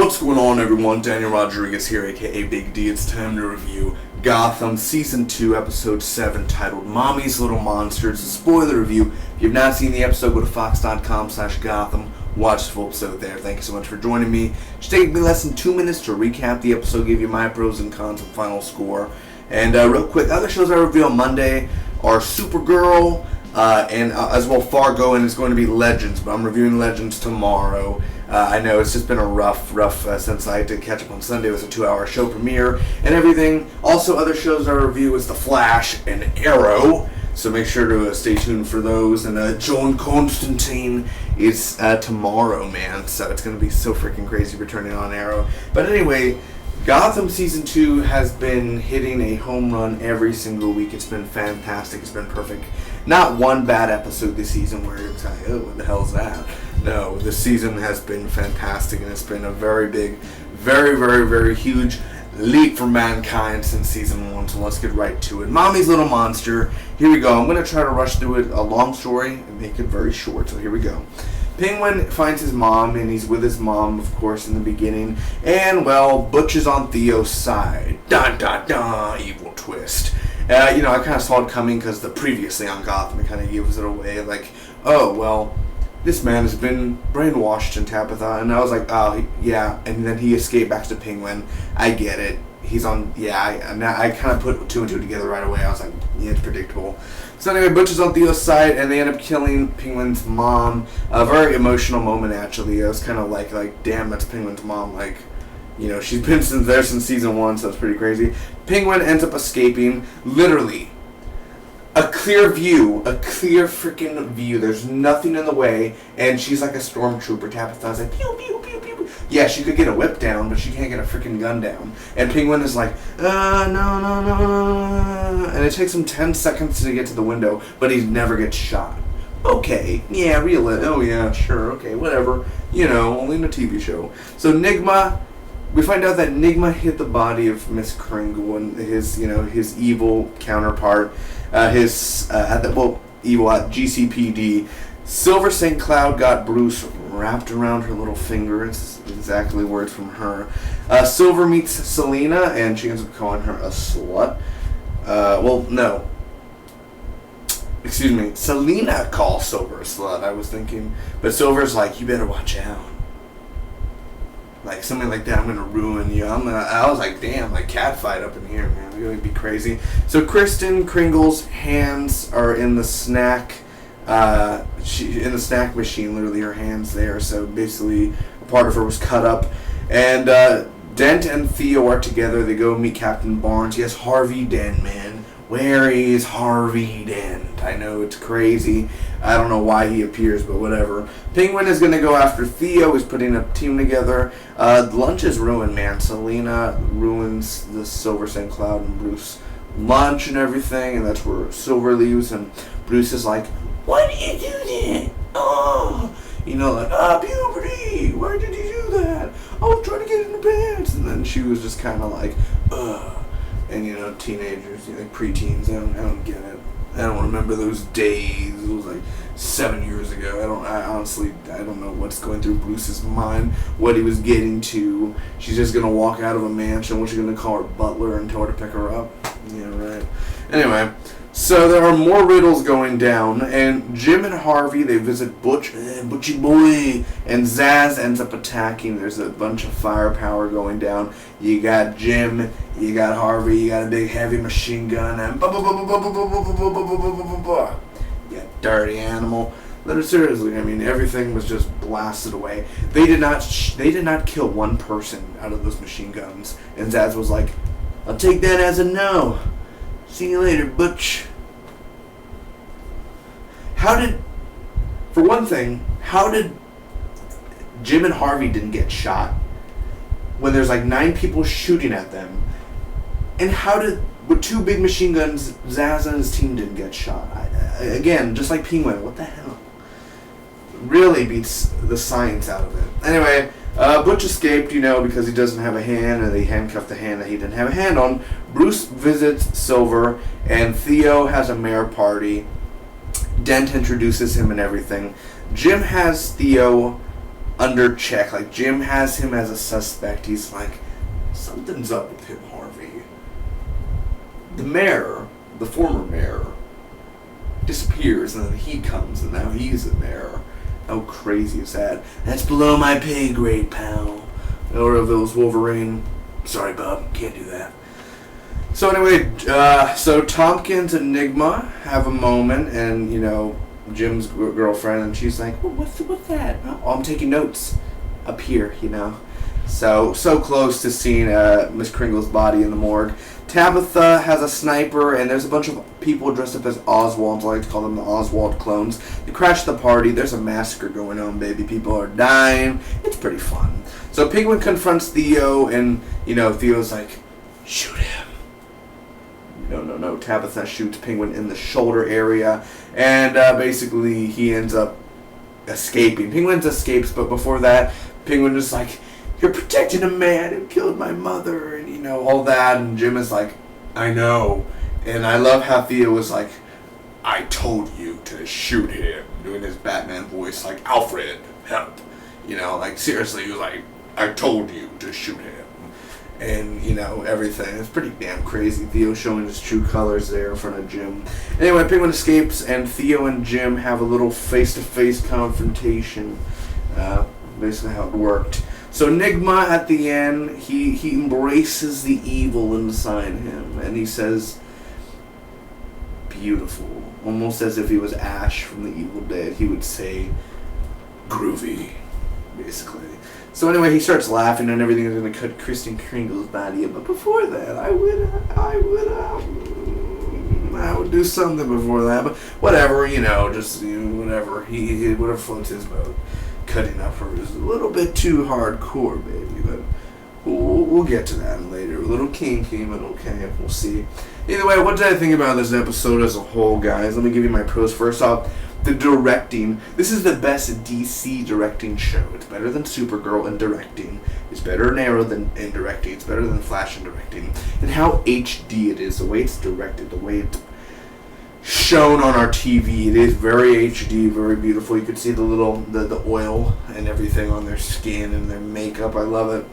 What's going on, everyone? Daniel Rodriguez here, aka Big D. It's time to review Gotham Season 2, Episode 7, titled Mommy's Little Monsters. A spoiler review. If you've not seen the episode, go to fox.com/Gotham. Watch the full episode there. Thank you so much for joining me. It's taking me less than 2 minutes to recap the episode, give you my pros and cons and final score. And real quick, other shows I review on Monday are Supergirl, and as well Fargo, and it's going to be Legends, but I'm reviewing Legends tomorrow. I know it's just been a rough since I had to catch up on Sunday. It was a 2-hour show premiere and everything. Also, other shows I review is The Flash and Arrow, so make sure to stay tuned for those. And Joan Constantine is tomorrow, man, so it's going to be so freaking crazy returning on Arrow. But anyway, Gotham Season 2 has been hitting a home run every single week. It's been fantastic. It's been perfect. Not one bad episode this season where it's like, oh, what the hell is that? No, this season has been fantastic, and it's been a very big, very huge leap for mankind since Season 1, so let's get right to it. Mommy's Little Monster. Here we go. I'm going to try to rush through it, a long story, and make it very short, so here we go. Penguin finds his mom, and he's with his mom, of course, in the beginning. And, well, Butch is on Theo's side. Dun, dun, dun, evil twist. I kind of saw it coming because the previously on Gotham, it kind of gives it away. Like, oh, well, this man has been brainwashed in Tabitha. And I was like, oh, yeah. And then he escaped back to Penguin. I get it. He's on, I kind of put two and two together right away. I was like, yeah, it's predictable. So anyway, Butch is on Theo's side, and they end up killing Penguin's mom. A very emotional moment, actually. I was kind of like, damn, that's Penguin's mom. Like, she's been there since Season 1, so it's pretty crazy. Penguin ends up escaping, literally. A clear freaking view. There's nothing in the way, and she's like a stormtrooper. Tabitha's like, pew, pew, pew, pew. Yeah, she could get a whip down, but she can't get a freaking gun down. And Penguin is like, no. And it takes him 10 seconds to get to the window, but he never gets shot. Okay, yeah, reel it. Oh, yeah, sure, okay, whatever. Only in a TV show. So we find out that Nigma hit the body of Miss Kringle and his evil counterpart, evil at GCPD. Silver St. Cloud got Bruce wrapped around her little finger. It's exactly words from her. Silver meets Selena, and she ends up calling her a slut. No. Excuse me. Selena calls Silver a slut, I was thinking. But Silver's like, you better watch out. Like, something like that, I'm going to ruin you. I was like, damn, like, cat fight up in here, man. It's going to be crazy. So Kristen Kringle's hands are in the snack, in the snack machine, literally her hands there. So basically, a part of her was cut up. And Dent and Theo are together. They go meet Captain Barnes. Yes, Harvey Dent, man. Where is Harvey Dent? I know it's crazy. I don't know why he appears, but whatever. Penguin is going to go after Theo. He's putting a team together. Lunch is ruined, man. Selena ruins the Silver St. Cloud and Bruce lunch and everything, and that's where Silver leaves, and Bruce is like, why did you do that? Oh, puberty. Why did you do that? I was trying to get in the pants. And then she was just kind of like, ugh. And teenagers, preteens, I don't get it. I don't remember those days. It was like 7 years ago. I honestly don't know what's going through Bruce's mind, what he was getting to. She's just gonna walk out of a mansion. What's she gonna call her butler and tell her to pick her up? Yeah, right. Anyway, so there are more riddles going down, and Jim and Harvey, they visit Butchie Boy, and Zaz ends up attacking. There's a bunch of firepower going down. You got Jim, you got Harvey, you got a big heavy machine gun, and you dirty animal. Seriously, everything was just blasted away. They did not kill one person out of those machine guns, and Zaz was like, I'll take that as a no. See you later, Butch. How did Jim and Harvey didn't get shot when there's like 9 people shooting at them? And with 2 big machine guns, Zaz and his team didn't get shot? Again, just like Penguin, what the hell? Really beats the science out of it. Anyway, Butch escaped, because he doesn't have a hand, and they handcuffed the hand that he didn't have a hand on. Bruce visits Silver, and Theo has a mayor party. Dent introduces him and everything. Jim has Theo under check. Like, Jim has him as a suspect. He's like, something's up with him, Harvey. The mayor, the former mayor, disappears, and then he comes, and now he's the mayor. How crazy is that? That's below my pay grade, pal. Or if it was Wolverine, sorry, bub, can't do that. So anyway, so Tompkins and Enigma have a moment, and, you know, Jim's girlfriend, and she's like, well, what's that? Oh, I'm taking notes up here, you know. So close to seeing Miss Kringle's body in the morgue. Tabitha has a sniper, and there's a bunch of people dressed up as Oswalds. I like to call them the Oswald clones. They crash the party. There's a massacre going on, baby. People are dying. It's pretty fun. So Penguin confronts Theo, and, you know, Theo's like, shoot him. No. Tabitha shoots Penguin in the shoulder area, and basically he ends up escaping. Penguin escapes, but before that, Penguin is like, you're protecting a man who killed my mother, and, you know, all that, and Jim is like, I know. And I love how Theo was like, I told you to shoot him, doing his Batman voice, like, Alfred, help. You know, like, seriously, he was like, I told you to shoot him. And, you know, everything. It's pretty damn crazy. Theo showing his true colors there in front of Jim. Anyway, Penguin escapes, and Theo and Jim have a little face-to-face confrontation. Basically how it worked. So Enigma, at the end, he embraces the evil inside him, and he says, beautiful. Almost as if he was Ash from The Evil Dead. He would say, groovy, basically. So anyway, he starts laughing, and everything is going to cut Kristen Kringle's body up. But before that, I would do something before that. But whatever, you know, just, you know, whatever. He whatever floats his boat. Cutting up her is a little bit too hardcore, baby. But we'll get to that later. A little kinky, but okay, we'll see. Either way, what did I think about this episode as a whole, guys? Let me give you my pros. First off, the directing. This is the best DC directing show. It's better than Supergirl in directing. It's better in Arrow than in directing. It's better than Flash in directing. And how HD it is, the way it's directed, the way it's shown on our TV. It is very HD, very beautiful. You can see the oil and everything on their skin and their makeup. I love it.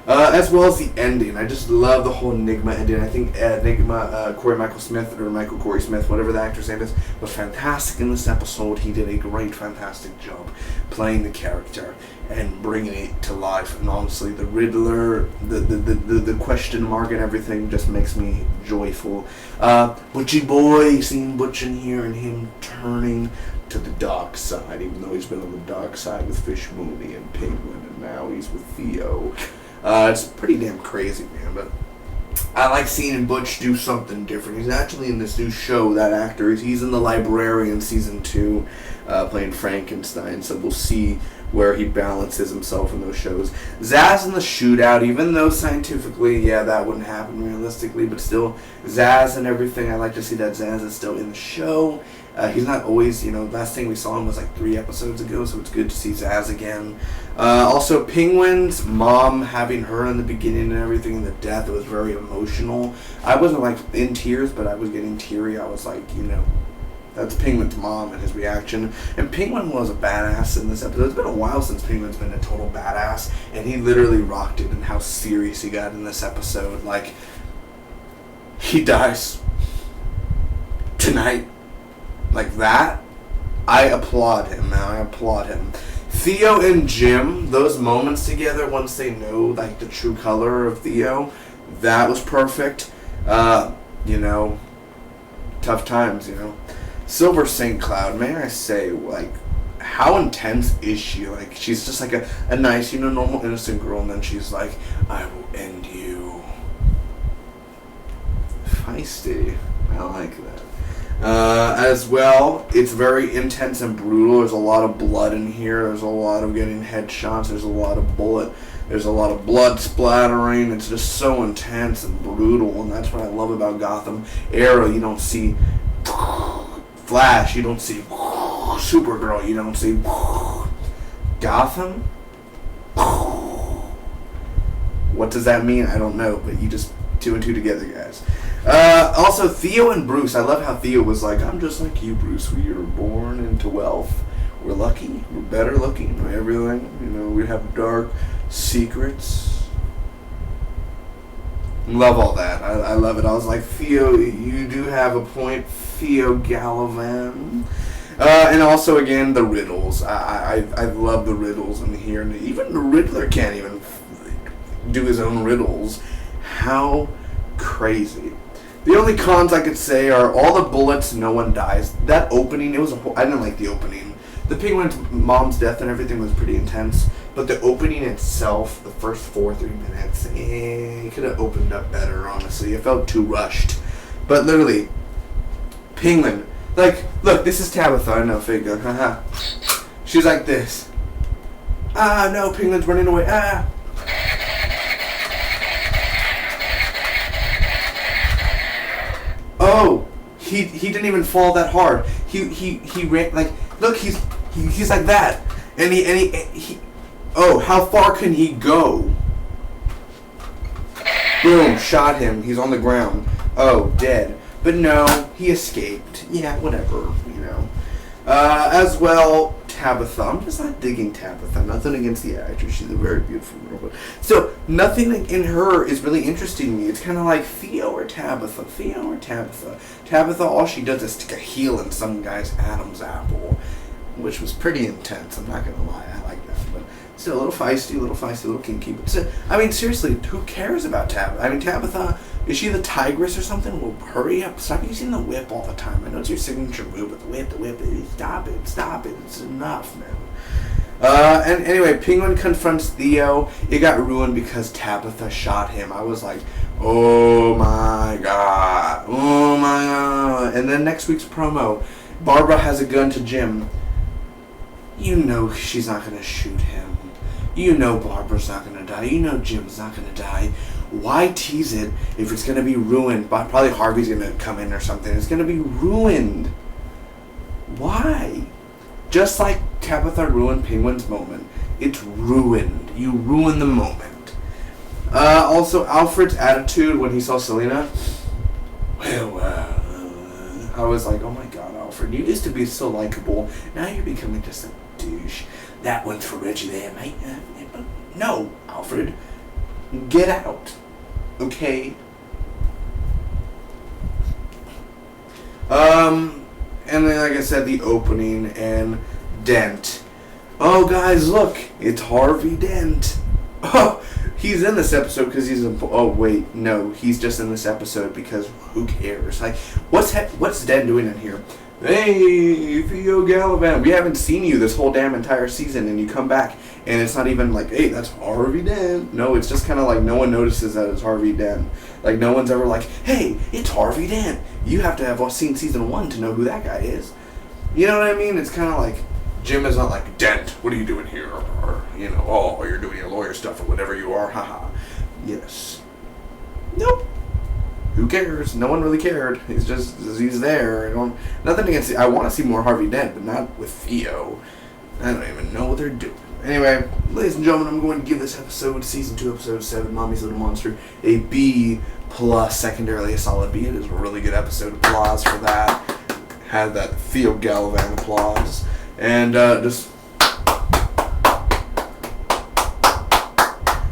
As well as the ending. I just love the whole Enigma ending. I think Enigma, Corey Michael Smith, or Michael Corey Smith, whatever the actor's name is, was fantastic in this episode. He did a great, fantastic job playing the character and bringing it to life. And honestly, the Riddler, the question mark and everything just makes me joyful. Butchie Boy, seeing Butch in here and him turning to the dark side, even though he's been on the dark side with Fish Mooney and Penguin, and now he's with Theo. It's pretty damn crazy, man, but I like seeing Butch do something different. He's actually in this new show, that actor. He's in The Librarian Season 2, playing Frankenstein, so we'll see where he balances himself in those shows. Zaz in the Shootout, even though scientifically, yeah, that wouldn't happen realistically, but still, Zaz and everything, I like to see that Zaz is still in the show. He's not always, you know, last thing we saw him was like 3 episodes ago, so it's good to see Zaz again. Also, Penguin's mom, having her in the beginning and everything, and the death, it was very emotional. I wasn't like in tears, but I was getting teary. I was like, you know, that's Penguin's mom and his reaction. And Penguin was a badass in this episode. It's been a while since Penguin's been a total badass, and he literally rocked it and how serious he got in this episode. Like, he dies tonight. Like that, I applaud him, man. I applaud him. Theo and Jim, those moments together, once they know, like, the true color of Theo, that was perfect. You know, tough times, you know. Silver St. Cloud, may I say, like, how intense is she? Like, she's just like a nice, you know, normal, innocent girl, and then she's like, I will end you. Feisty. I like that. As well, it's very intense and brutal. There's a lot of blood in here. There's a lot of getting headshots. There's a lot of There's a lot of blood splattering. It's just so intense and brutal, and that's what I love about Gotham. Arrow, you don't see Flash. You don't see Supergirl. You don't see Gotham. What does that mean? I don't know, but you just 2 and 2 together, guys. Also, Theo and Bruce. I love how Theo was like, I'm just like you, Bruce. We were born into wealth. we're lucky, we're better looking, everything. You know, we have dark secrets. Love all that. I love it. I was like, Theo, you do have a point, Theo Gallivan. And also, again, the riddles. I love the riddles in here. And even the Riddler can't even do his own riddles. How crazy. The only cons I could say are all the bullets, no one dies. That opening, I didn't like the opening. The Penguin's mom's death and everything was pretty intense. But the opening itself, the first 3 minutes, it could have opened up better, honestly. It felt too rushed. But literally, Penguin, like, look, this is Tabitha, I know, fake gun, haha. She's like this. Ah, no, Penguin's running away, ah. Oh, he didn't even fall that hard. He ran, like, look, he's like that. And he oh, how far can he go? Boom, shot him. He's on the ground. Oh, dead. But no, he escaped. Yeah, whatever, you know. As well, Tabitha. I'm just not digging Tabitha. Nothing against the actress. She's a very beautiful girl. But so, nothing in her is really interesting to me. It's kind of like Theo or Tabitha. Theo or Tabitha. Tabitha, all she does is stick a heel in some guy's Adam's apple. Which was pretty intense. I'm not going to lie. I like that. But still, a little feisty, a little kinky. But so, I mean, seriously, who cares about Tabitha? I mean, Tabitha, is she the tigress or something? Well, hurry up. Stop using the whip all the time. I know it's your signature move, but the whip. Stop it. It's enough, man. And anyway, Penguin confronts Theo. It got ruined because Tabitha shot him. I was like, oh my god. And then next week's promo, Barbara has a gun to Jim. You know she's not going to shoot him. You know Barbara's not going to die. You know Jim's not going to die. Why tease it if it's going to be ruined? Probably Harvey's going to come in or something. It's going to be ruined. Why? Just like Tabitha ruined Penguin's moment. It's ruined. You ruin the moment. Also, Alfred's attitude when he saw Selena. Well, I was like, oh my god, Alfred. You used to be so likable. Now you're becoming just a douche. That one's for Reggie there, mate. No, Alfred. Get out. Okay? And then, like I said, the opening and Dent. Oh, guys, look. It's Harvey Dent. Oh, he's in this episode because he's a... Oh, wait. No, he's just in this episode because who cares? Like, what's Dent doing in here? Hey, Theo Gallivan, we haven't seen you this whole damn entire season, and you come back, and it's not even like, hey, that's Harvey Dent. No, it's just kind of like no one notices that it's Harvey Dent. Like, no one's ever like, hey, it's Harvey Dent. You have to have seen season 1 to know who that guy is. You know what I mean? It's kind of like, Jim is not like, Dent, what are you doing here? Or, you know, oh, you're doing your lawyer stuff or whatever you are, haha. Yes. Nope. Who cares? No one really cared. He's there. Nothing against. I want to see more Harvey Dent, but not with Theo. I don't even know what they're doing. Anyway, ladies and gentlemen, I'm going to give this episode, season 2, episode 7, Mommy's Little Monster, a B+, secondarily a solid B. It is a really good episode. Applause for that. Had that Theo Gallivan applause, and just.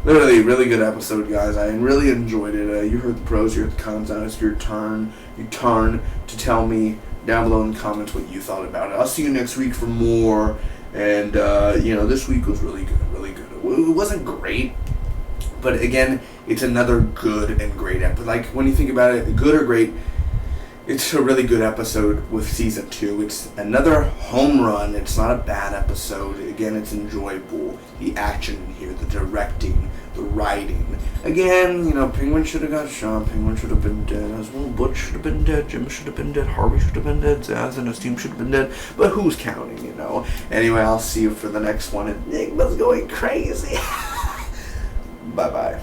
Literally, really good episode, guys. I really enjoyed it. You heard the pros, you heard the cons. Now it's your turn to tell me down below in the comments what you thought about it. I'll see you next week for more. And, this week was really good, really good. It wasn't great, but again, it's another good and great episode. Like, when you think about it, good or great, it's a really good episode with season 2. It's another home run. It's not a bad episode. Again, it's enjoyable. The action in here, the directing, the writing. Again, Penguin should have got shot. Penguin should have been dead as well. Butch should have been dead. Jim should have been dead. Harvey should have been dead. Zaz and his team should have been dead. But who's counting, Anyway, I'll see you for the next one. Enigma's going crazy. Bye-bye.